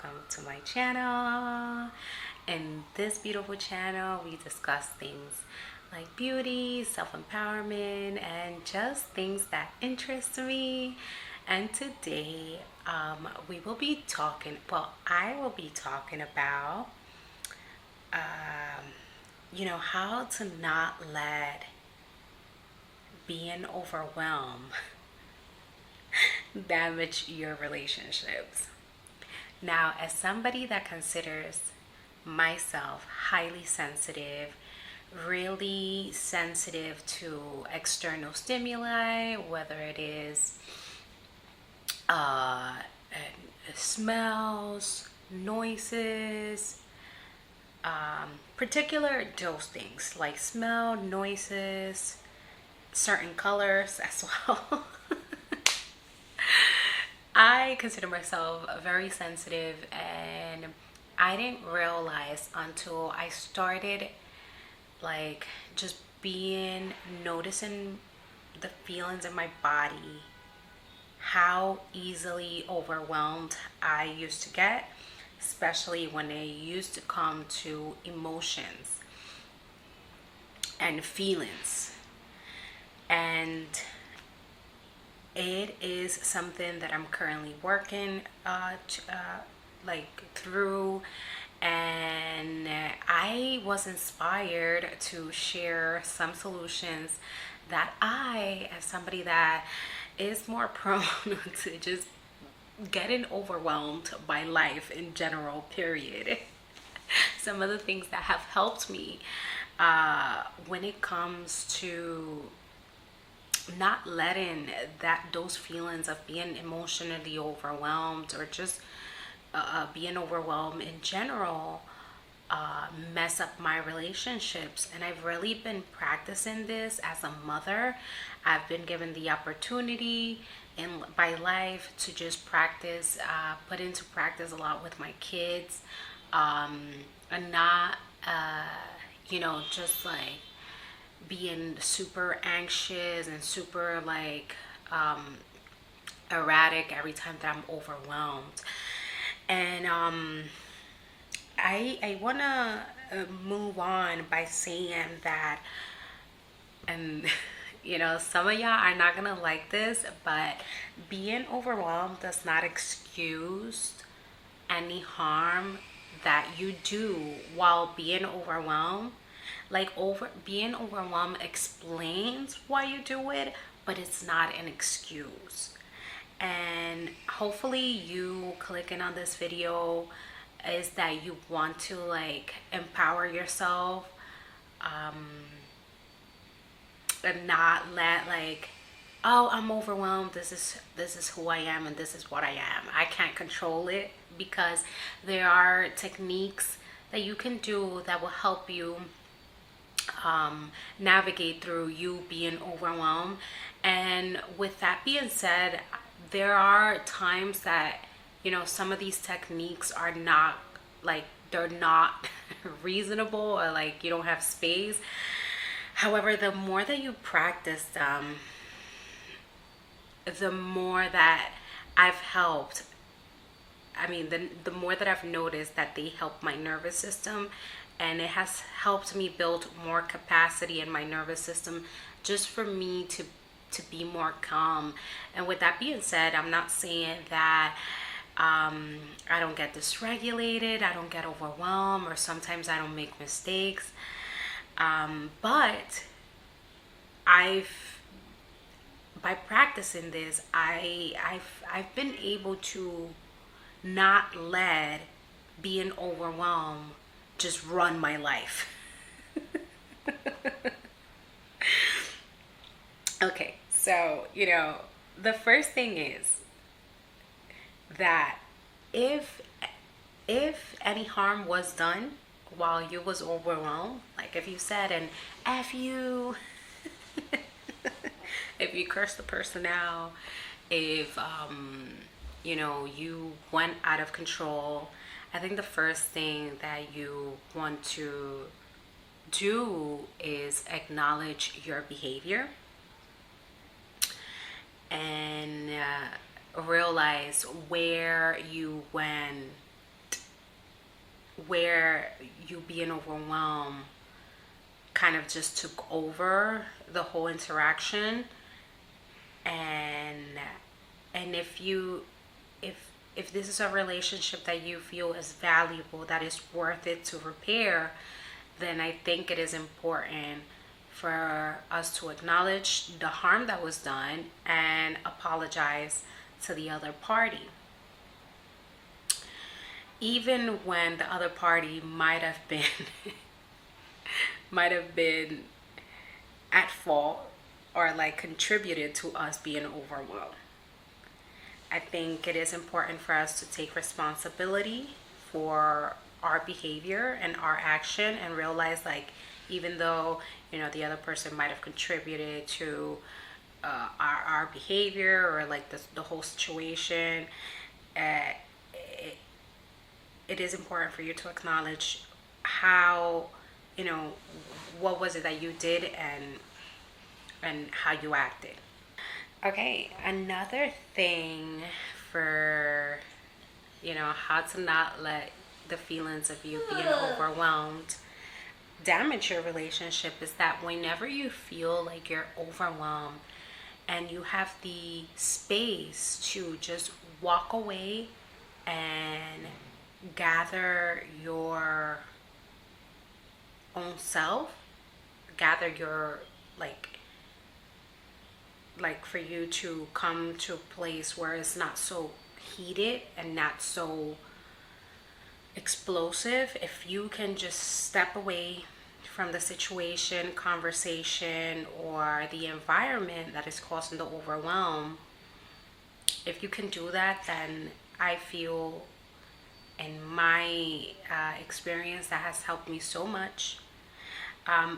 welcome to my channel. In this beautiful channel, we discuss things like beauty, self-empowerment, and just things that interest me. And today, we will be talking, well, I will be talking about, how to not let being overwhelmed damage your relationships. Now, as somebody that considers myself highly sensitive, really sensitive to external stimuli, whether it is uh, smells, noises, particular those things like smell, noises, certain colors as well. I consider myself very sensitive, and I didn't realize until I started like just being noticing the feelings in my body, how easily overwhelmed I used to get, especially when it used to come to emotions and feelings. And it is something that I'm currently working through, and I was inspired to share some solutions that I, as somebody that is more prone to just getting overwhelmed by life in general, period. Some of the things that have helped me when it comes to not letting those feelings of being emotionally overwhelmed, or just being overwhelmed in general, mess up my relationships. And I've really been practicing this as a mother. I've been given the opportunity in my life to just practice, put into practice a lot with my kids, and not just like being super anxious and super erratic every time that I'm overwhelmed. And I want to move on by saying that, and some of y'all are not gonna like this, but being overwhelmed does not excuse any harm that you do while being overwhelmed. Like, being overwhelmed explains why you do it, but it's not an excuse. And hopefully you clicking on this video is that you want to empower yourself, and not let oh, I'm overwhelmed, this is who I am and this is what I am, I can't control it. Because there are techniques that you can do that will help you navigate through you being overwhelmed. And with that being said, there are times that some of these techniques are not they're not reasonable, or you don't have space. However, the more that you practice them, the more that I've helped. I mean, the more that I've noticed that they help my nervous system, and it has helped me build more capacity in my nervous system, just for me to be more calm. And with that being said, I'm not saying that I don't get dysregulated, I don't get overwhelmed, or sometimes I don't make mistakes. But by practicing this, I've been able to not let being overwhelmed just run my life. Okay, so the first thing is that if any harm was done while you was overwhelmed, like if you said an F you, if you cursed the person out, if you went out of control, I think the first thing that you want to do is acknowledge your behavior, and realize where you went where you being overwhelmed kind of just took over the whole interaction. And if you if this is a relationship that you feel is valuable, that is worth it to repair, then I think it is important for us to acknowledge the harm that was done and apologize to the other party, even when the other party might have been might have been at fault or like contributed to us being overwhelmed. I think it is important for us to take responsibility for our behavior and our action and realize, like, even though, the other person might have contributed to our behavior or like the whole situation, it, it is important for you to acknowledge how, what was it that you did and how you acted. Okay, another thing for, how to not let the feelings of you being overwhelmed damage your relationship is that whenever you feel like you're overwhelmed and you have the space to just walk away and gather your own self, gather your like for you to come to a place where it's not so heated and not so explosive. If you can just step away from the situation, conversation, or the environment that is causing the overwhelm, if you can do that, then I feel in my experience that has helped me so much.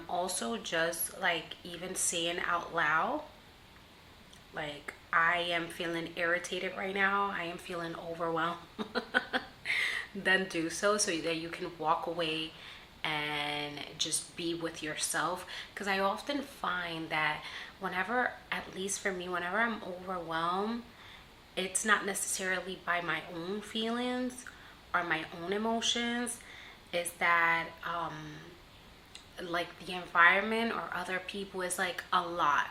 Also, just like even saying out loud, like, I am feeling irritated right now, I am feeling overwhelmed, then do so that you can walk away and just be with yourself. Because I often find that whenever, at least for me, whenever I'm overwhelmed, it's not necessarily by my own feelings or my own emotions, is that like the environment or other people is like a lot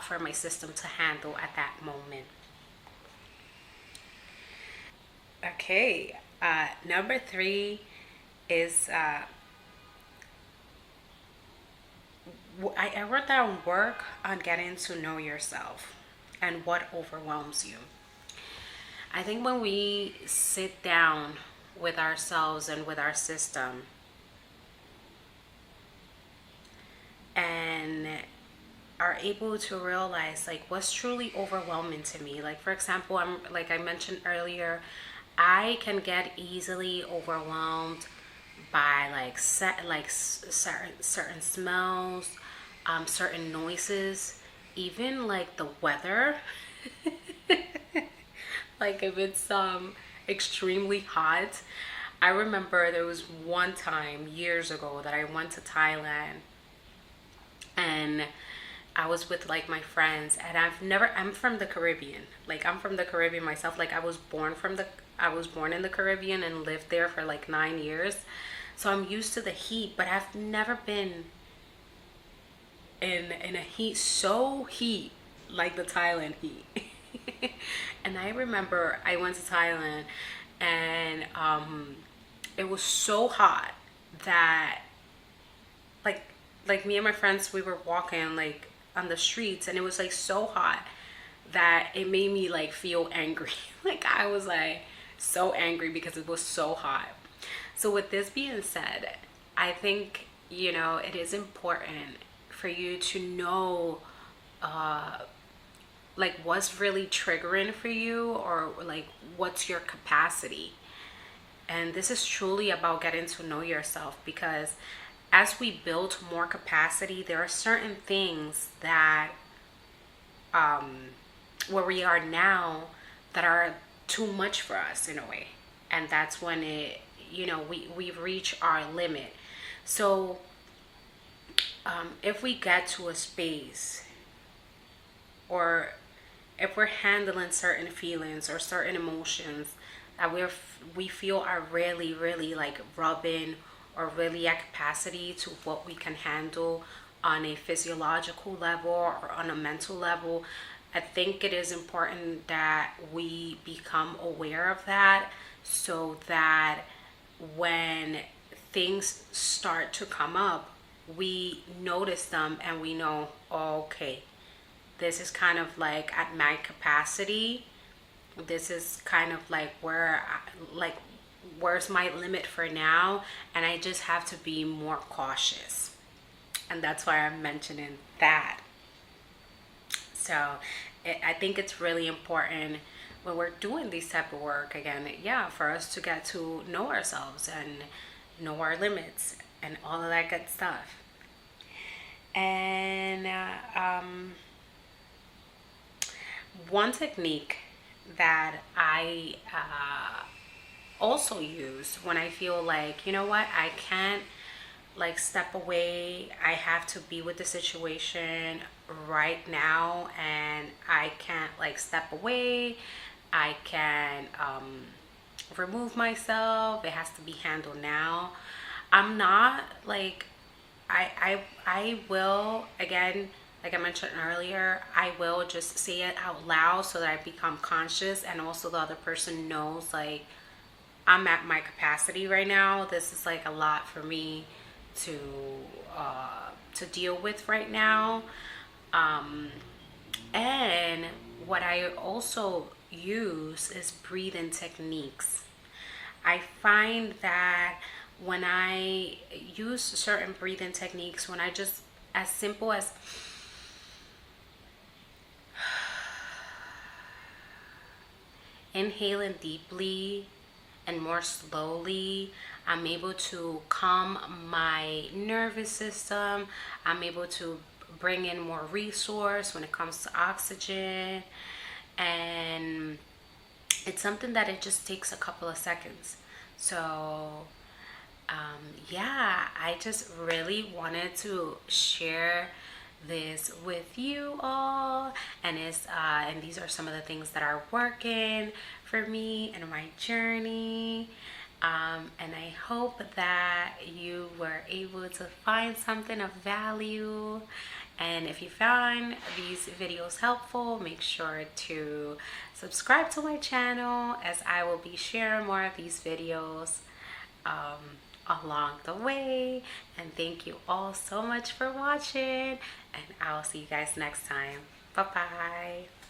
for my system to handle at that moment. Okay, number 3 is I wrote down: work on getting to know yourself and what overwhelms you. I think when we sit down with ourselves and with our system and are able to realize like what's truly overwhelming to me. Like, for example, I'm like I mentioned earlier, I can get easily overwhelmed by certain smells, certain noises, even like the weather. Like if it's extremely hot. I remember there was one time years ago that I went to Thailand, and I was with like my friends, and I'm from the Caribbean. Like, I'm from the Caribbean myself. Like, I was born in the Caribbean and lived there for like 9 years. So I'm used to the heat, but I've never been in a heat like the Thailand heat. And I remember I went to Thailand, and it was so hot that like me and my friends, we were walking like on the streets, and it was like so hot that it made me like feel angry. Like, I was like so angry because it was so hot. So with this being said, I think, it is important for you to know like what's really triggering for you, or like what's your capacity. And this is truly about getting to know yourself, because as we build more capacity, there are certain things that where we are now that are too much for us in a way. And that's when we've reached our limit. So if we get to a space, or if we're handling certain feelings or certain emotions that we feel are really, really like rubbing or really at capacity to what we can handle on a physiological level or on a mental level. I think it is important that we become aware of that, so that when things start to come up, we notice them and we know, oh, okay, this is kind of like at my capacity. This is kind of like where's my limit for now, and I just have to be more cautious. And that's why I'm mentioning that. So I think it's really important when we're doing this type of work, again, yeah, for us to get to know ourselves and know our limits and all of that good stuff. And one technique that I also use when I feel like, you know what, I can't like step away, I have to be with the situation right now, and I can't like step away, I can remove myself, it has to be handled now. I'm not like, I will, again, like I mentioned earlier, I will just say it out loud so that I become conscious, and also the other person knows like I'm at my capacity right now. This is like a lot for me to deal with right now. And what I also use is breathing techniques. I find that when I use certain breathing techniques, when I just, as simple as inhaling deeply and more slowly, I'm able to calm my nervous system. I'm able to bring in more resource when it comes to oxygen. And it's something that it just takes a couple of seconds. So yeah, I just really wanted to share this with you all, and these are some of the things that are working for me in my journey. And I hope that you were able to find something of value. And if you found these videos helpful, make sure to subscribe to my channel, as I will be sharing more of these videos along the way. And thank you all so much for watching, and I'll see you guys next time. Bye bye.